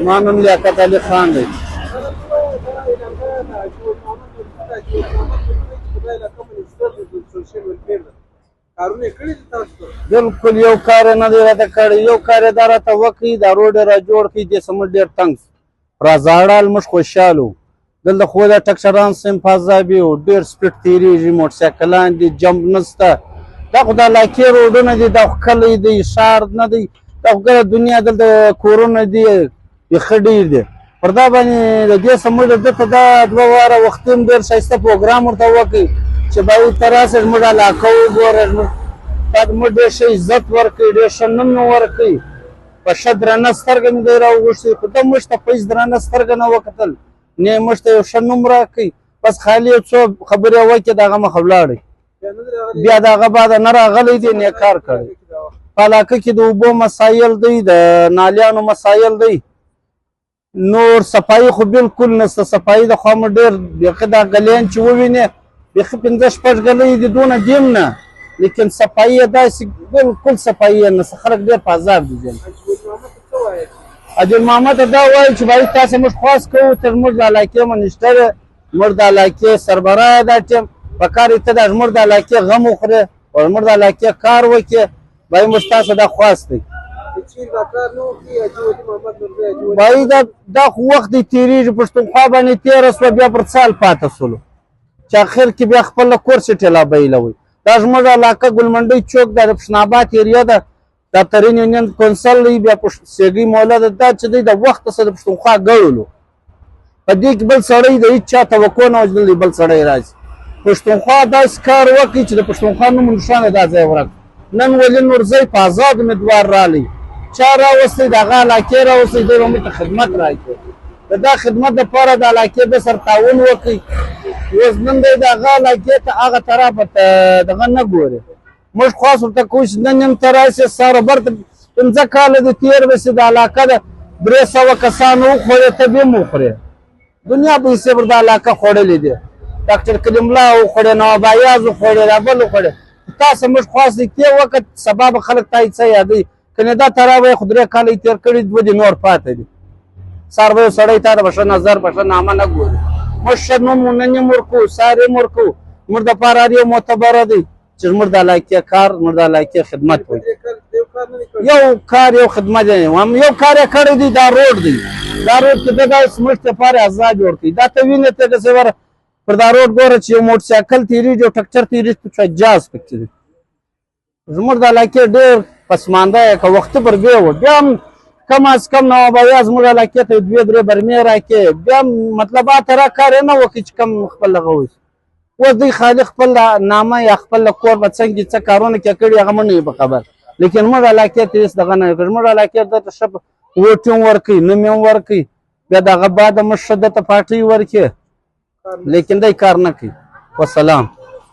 ما نوم لیاقت علي خان دی. بالکل یو کار نه دی راته کړی، یو کار یې دا راته وکړي، دا روډ یې را جوړ کړي، دې سمټ ډېر تنګ را زاړه موږ خوشحال وو. دلته خو دا ټکسران سیم فاضابي و، ډېر سپیډ تېرېږي، موټرسایکلان دي، جمپ نشته. دا خو د علاقې روډونه دي، دا خو کلی دی، ښار نه دی، دا خو ګله دنیا دلته کورونه دي، بیخي ډېر دي. پر دا باندې د دې سمټ دته دا 2 واره وختي هم ډېر ښایسته پروګرام ورته وکړي چې باید ته راسې زموږ علاقه وګوره، تا زموږ ډېر ښه عزت ورکړي، ډېر ښه نوم مې ورکړي، په ښه درنه سترګه مې دی راوغوښتي، خو ده موږ ته په هېڅ درنه سترګه نه وکتل، نه یې موږ ته یو ښه نوم راکړي، بس خالي یو څو خبرې وکړي د هغه مخه ولاړئ. بیا د هغه بعده نه راغلی دی، نه یې کار کړی. په علاقه کې د اوبو مسایل دی، د نالیانو مسایل دی، نور صفایي خو بالکل نشته. صفایي د خوا مو ډېر بیخي دا ګلیان چې ووینې بیخي 5-6 ګلۍ دي، دونه دیم نه، لیکن صفایي یې داسې بالکل صفایي یې نشته، خلک ډېر په عذاب دي. عجل محمد ته دا وایي چې باید تاسې موږ خواست کوو، تر موږ د علاقې منشتر یې، موږ د علاقې سربراه یې دا ټیم، په کار یې ته دا زموږ د علاقې غم وخورې او زموږ د علاقې کار وکړې، باید موږ ستاسو دا خواست دی. باید دا خو وخت دی تېرېږي، پښتونخوا باندې تېره شوه، بیا پر سال پاته شولو چې اخر کې بیا خپله کور سټېلا بیلوئ. دا زموږ علاقه ګلمنډۍ چوک ده، د پښتون آباد ایریا ده، دا ترین یونین کونسل دی، بیا سیګۍ موله ده، دا چې دی د وخته سره د پښتونخوا ګړلو. په دې کې بل سړی د هېڅ چا توقع نه وجدل دی بل سړی راځي. پښتونخوا داسې کار وکړي چې د پښتونخوا نوم نښانه دا ځای ورک. نن ولي نورزی په ازاد امیدوار رالی، چا راوستی د هغه علاقې راوستی، دی به موږ ته خدمت راکړي. د دا خدمت دپاره د علاقې به سره تعاون وکړي. اوس نن دی د هغه علاقې ته هغه طرفه ته دغه نه ګوري. موږ خواست ورته کوو چې نن هم ته راشې، ساره برته 5 کاله دې تېر به شي، د علاقه د 300 کسانو وخوړې، ته به هم وخورې. دنیا پیسې پر د علاقه خوړلې دي، ډاکټر کلیم الله وخوړې، نواب ایاز وخوړې، را بل وخوړې. تاسو موږ خواست دی کې وخت سبا به خلک تا څه یادوي، کنې دا ترا به یې خو 3 کاله یې تېر کړي، 2 دي نور پاته دي. سار به یو سړی تا ته به ښه نظر په ښه نامه نه ګوري. موږ ښه نوم نن یې ورکوو، سار یې ورکوو، موږ دپاره هر یو معتبره دی چې زموږ د علاقې کار، زموږ د علاقې خدمت وکړي. یو کار یو خدمت دی، یو کار یې کړی دی، دا روډ دی. دا روډ کې ده داسې زموږ دپاره ازاد جوړ کړي. دا ته وینې ته داسې پر دا روډ ګوره چې یو موټرسایکل تېرېږي او ټکټر تېرېږي، په جاز پکې دی. زموږ د علاقې ډېر پسمانده یې که وختي پر بیا و، بیا هم کم از کم نواب ایاز زموږ علاقې ته 2-3 برمې راکړې، بیا هم مطلب اتره کار یې نه وکړي چې کم خپل هغه وشي. اوس دوی خالي خپل نامه یا خپل کور به څنګه څه کارونه کې کړي هغه مو نه وي په خبر، لیکن زموږ علاقې ته هېڅ دغه نه وکړي. زموږ علاقې ته ښه ووټ هم ورکوي، نوم یې هم ورکوي، بیا د هغه بعده موږ ښه ده ته پارټۍ ورکړي، لیکن دی کار نه کوي. والسلام.